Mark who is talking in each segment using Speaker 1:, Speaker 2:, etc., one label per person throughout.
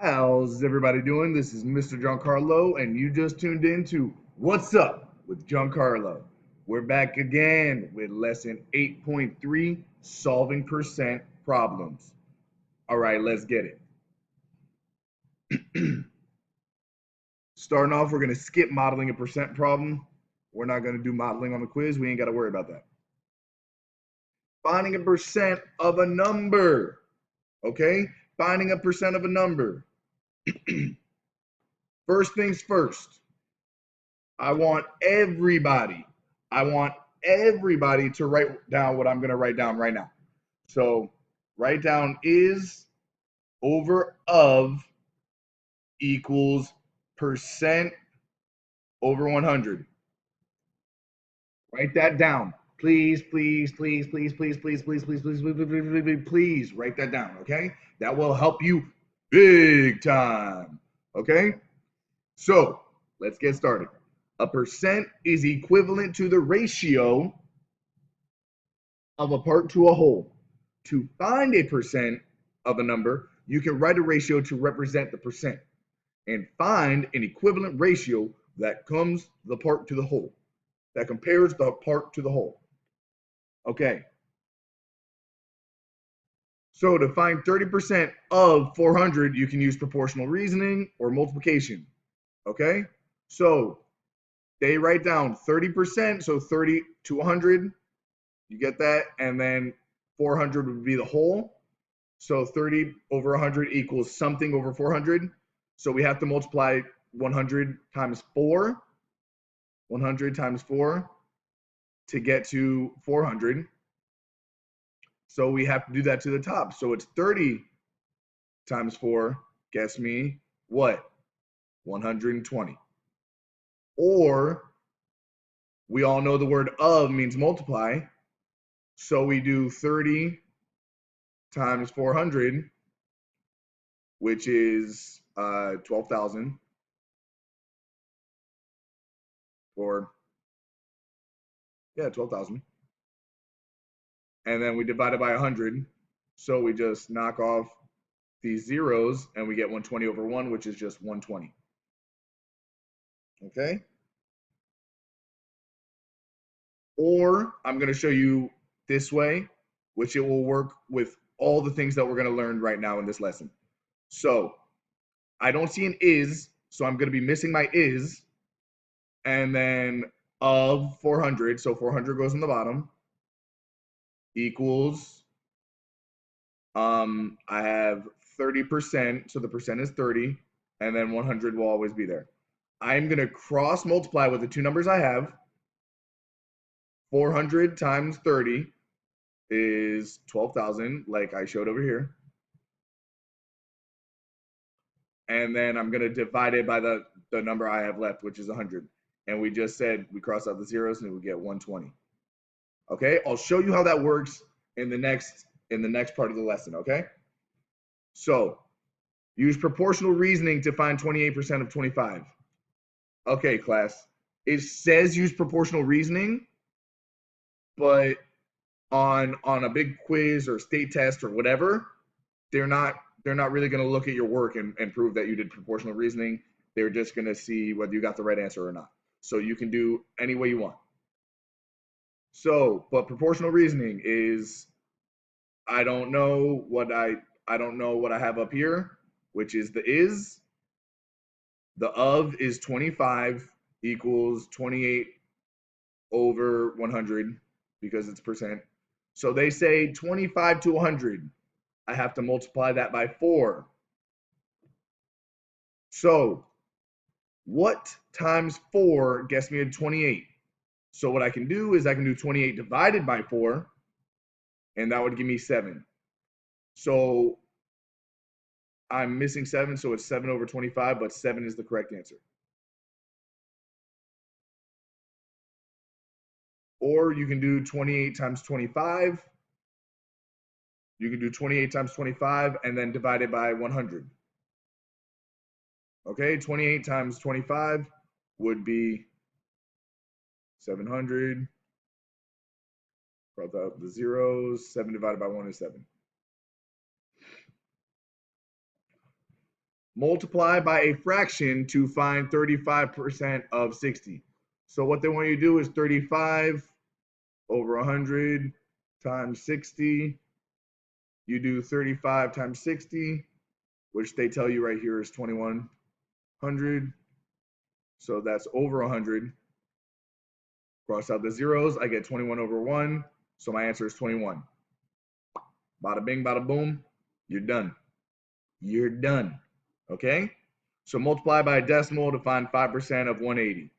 Speaker 1: How's everybody doing? This is Mr. Giancarlo, and you just tuned in to What's Up with Giancarlo. We're back again with lesson 8.3 Solving Percent Problems. All right, let's get it. Starting off, we're going to skip modeling a percent problem. We're not going to do modeling on the quiz. We ain't got to worry about that. Finding a percent of a number. Okay? Finding a percent of a number. First things first. I want everybody to write down what I'm going to write down right now. So write down is over of equals percent over 100. Write that down. Please, please, please, please, please, please, please, please, please, please, please, please, please write that down, okay? That will help you big time, okay? So let's get started. A percent is equivalent to the ratio of a part to a whole. To find a percent of a number, you can write a ratio to represent the percent and find an equivalent ratio that comes the part to the whole, that compares the part to the whole. Okay. So to find 30% of 400, you can use proportional reasoning or multiplication. Okay. So they write down 30%, so 30 to 100, you get that? And then 400 would be the whole. So 30 over 100 equals something over 400. So we have to multiply 100 times 4, 100 times 4 to get to 400. So we have to do that to the top. So it's 30 times 4, guess me, what? 120. Or we all know the word of means multiply. So we do 30 times 400, which is 12,000, or 12,000. And then we divide it by 100. So we just knock off these zeros and we get 120 over 1, which is just 120. Okay? Or I'm going to show you this way, which it will work with all the things that we're going to learn right now in this lesson. So I don't see an is, so I'm going to be missing my is. And then of 400, so 400 goes in the bottom, equals, I have 30%, so the percent is 30, and then 100 will always be there. I'm going to cross multiply with the two numbers I have. 400 times 30 is 12,000, like I showed over here. And then I'm going to divide it by the number I have left, which is 100. And we just said we cross out the zeros and we get 120. Okay, I'll show you how that works in the next part of the lesson, okay? So, use proportional reasoning to find 28% of 25. Okay, class. It says use proportional reasoning, but on a big quiz or state test or whatever, they're not really going to look at your work and prove that you did proportional reasoning. They're just going to see whether you got the right answer or not. So you can do any way you want. So, but proportional reasoning is, I don't know what I have up here, which is the is. The of is 25 equals 28 over 100 because it's percent. So they say 25 to 100. I have to multiply that by 4. So what times 4 gets me to 28? So what I can do is I can do 28 divided by 4, and that would give me 7. So I'm missing 7, so it's 7 over 25, but 7 is the correct answer. Or you can do 28 times 25. You can do 28 times 25 and then divide it by 100. Okay, 28 times 25 would be 700. Cross out the zeros. 7 divided by 1 is 7. multiply by a fraction to find 35% of 60. So what they want you to do is 35 over 100 times 60. You do 35 times 60, which they tell you right here is 2100. So that's over 100. Cross out the zeros, I get 21 over 1. So my answer is 21. Bada bing, bada boom, you're done. You're done. Okay? So multiply by a decimal to find 5% of 180.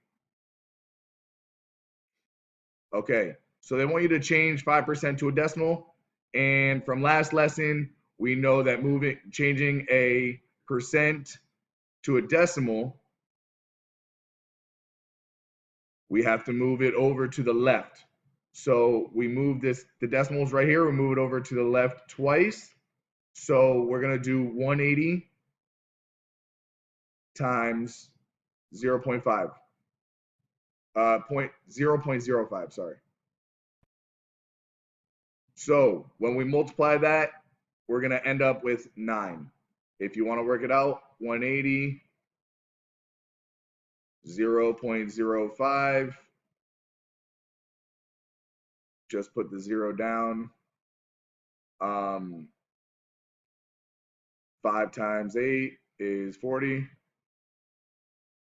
Speaker 1: Okay, so they want you to change 5% to a decimal. And from last lesson, we know that changing a percent to a decimal, we have to move it over to the left. So we move the decimals right here, we move it over to the left twice. So we're gonna do 180 times 0.5, 0.05, sorry. So when we multiply that, we're gonna end up with 9. If you wanna work it out, 180, 0.05, just put the 0 down. 5 times 8 is 40.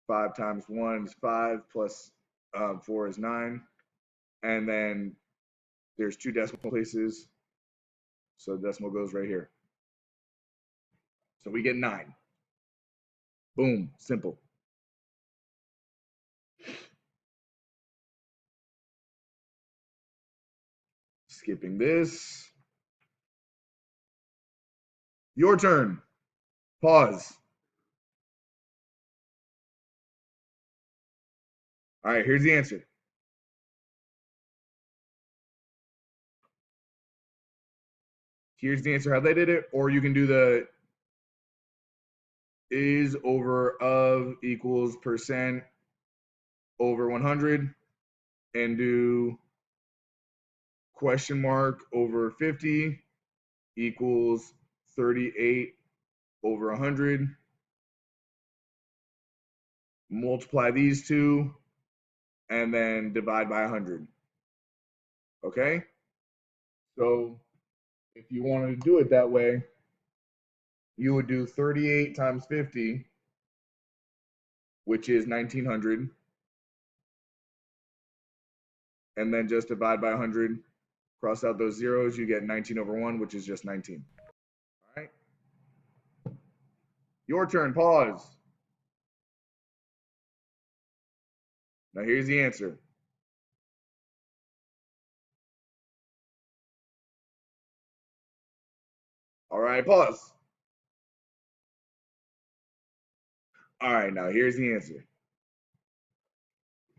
Speaker 1: 5 times 1 is 5, plus 4 is 9. And then there's 2 decimal places, so the decimal goes right here. So we get 9. Boom, simple. Skipping this. Your turn. Pause. All right, here's the answer. Here's the answer how they did it, or you can do the is over of equals percent over 100 and do question mark over 50 equals 38 over 100. Multiply these two and then divide by 100. Okay? So if you wanted to do it that way, you would do 38 times 50, which is 1900, and then just divide by 100. Cross out those zeros, you get 19 over 1, which is just 19. All right? Your turn, pause. Now here's the answer. All right, pause. All right, now here's the answer.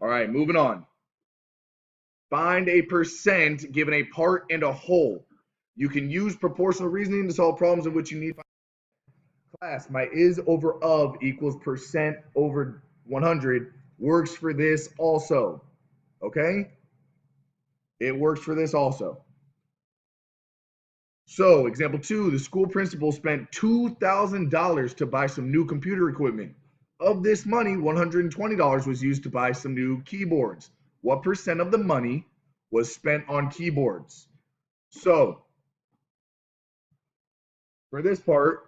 Speaker 1: All right, moving on. Find a percent given a part and a whole. You can use proportional reasoning to solve problems in which you need. Class, my is over of equals percent over 100 works for this also. Okay? It works for this also. So, example 2, the school principal spent $2,000 to buy some new computer equipment. Of this money, $120 was used to buy some new keyboards. What percent of the money was spent on keyboards? So, for this part,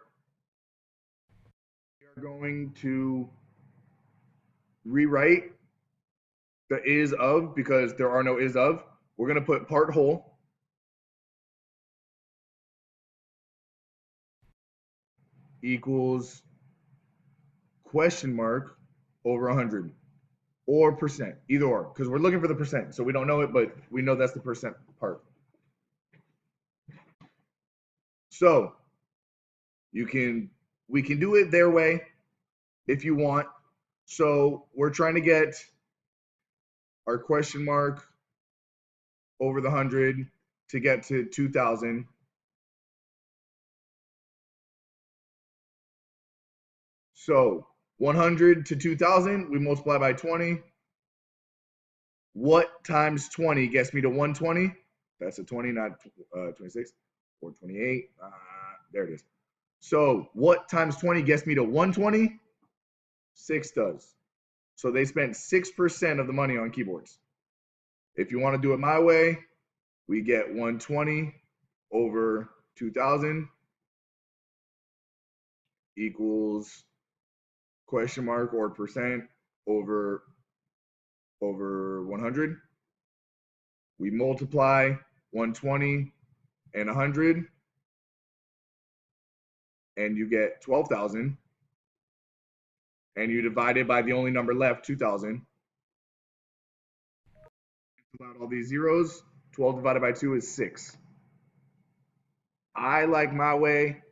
Speaker 1: we are going to rewrite the is of because there are no is of. We're going to put part whole equals question mark over 100 or percent, either or, because we're looking for the percent. So we don't know it, but we know that's the percent part. So we can do it their way if you want. So we're trying to get our question mark over the 100 to get to 2,000. So 100 to 2,000, we multiply by 20. What times 20 gets me to 120? That's a 20, not 26 or 28. There it is. So what times 20 gets me to 120? 6 does. So they spent 6% of the money on keyboards. If you want to do it my way, we get 120 over 2,000 equals question mark or percent over 100. We multiply 120 and 100, and you get 12,000. And you divide it by the only number left, 2,000. Out all these zeros, 12 divided by 2 is 6. I like my way.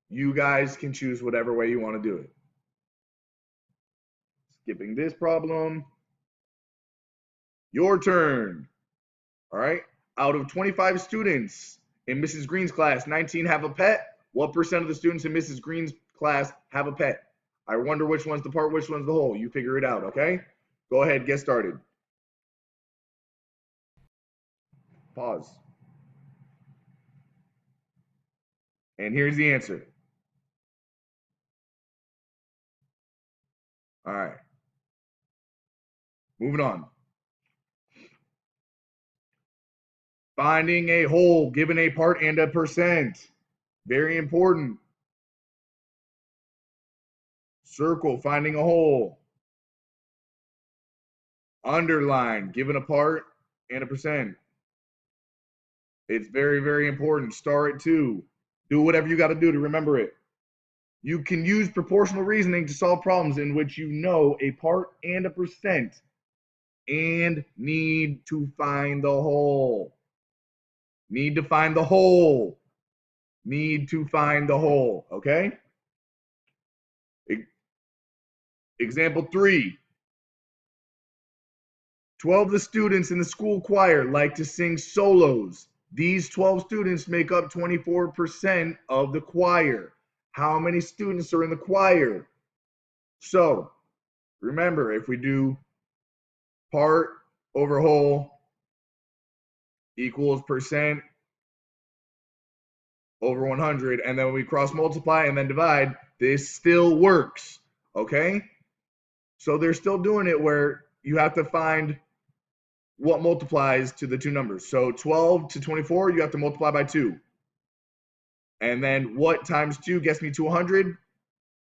Speaker 1: You guys can choose whatever way you want to do it. Skipping this problem. Your turn. All right. Out of 25 students in Mrs. Green's class, 19 have a pet. What percent of the students in Mrs. Green's class have a pet? I wonder which one's the part, which one's the whole. You figure it out, okay? Go ahead, get started. Pause. And here's the answer. All right. Moving on. Finding a whole, given a part and a percent. Very important. Circle, finding a whole. Underline, given a part and a percent. It's very, very important. Star it too. Do whatever you got to do to remember it. You can use proportional reasoning to solve problems in which you know a part and a percent and need to find the whole. Need to find the whole. Need to find the whole, okay? Example 3. 12 of the students in the school choir like to sing solos. These 12 students make up 24% of the choir. How many students are in the choir? So, remember, if we do part over whole equals percent over 100, and then we cross multiply and then divide, this still works, okay? So they're still doing it where you have to find what multiplies to the two numbers. So 12 to 24, you have to multiply by 2. And then what times 2 gets me to 100?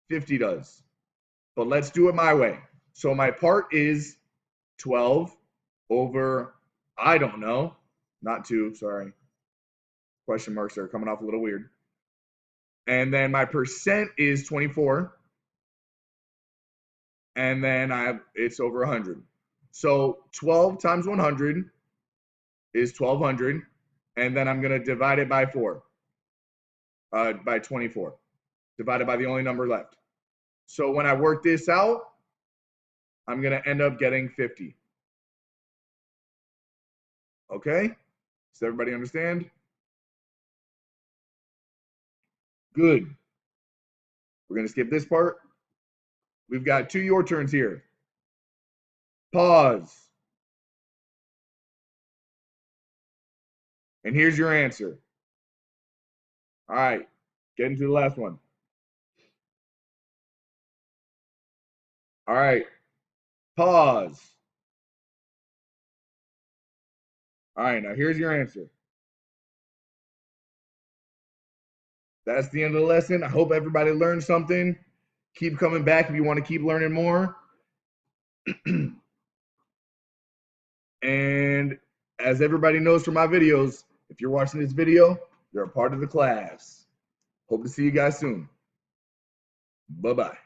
Speaker 1: 50 does. But let's do it my way. So my part is 12 over, I don't know, not 2, sorry. Question marks are coming off a little weird. And then my percent is 24. And then it's over 100. So 12 times 100 is 1,200. And then I'm going to divide it by 4. By 24. Divided by the only number left. So when I work this out, I'm going to end up getting 50. Okay? Does everybody understand? Good. We're going to skip this part. We've got 2 your turns here. Pause. And here's your answer. All right, getting to the last one. All right, pause. All right, now here's your answer. That's the end of the lesson. I hope everybody learned something. Keep coming back if you want to keep learning more. And as everybody knows from my videos, if you're watching this video, you're a part of the class. Hope to see you guys soon. Bye-bye.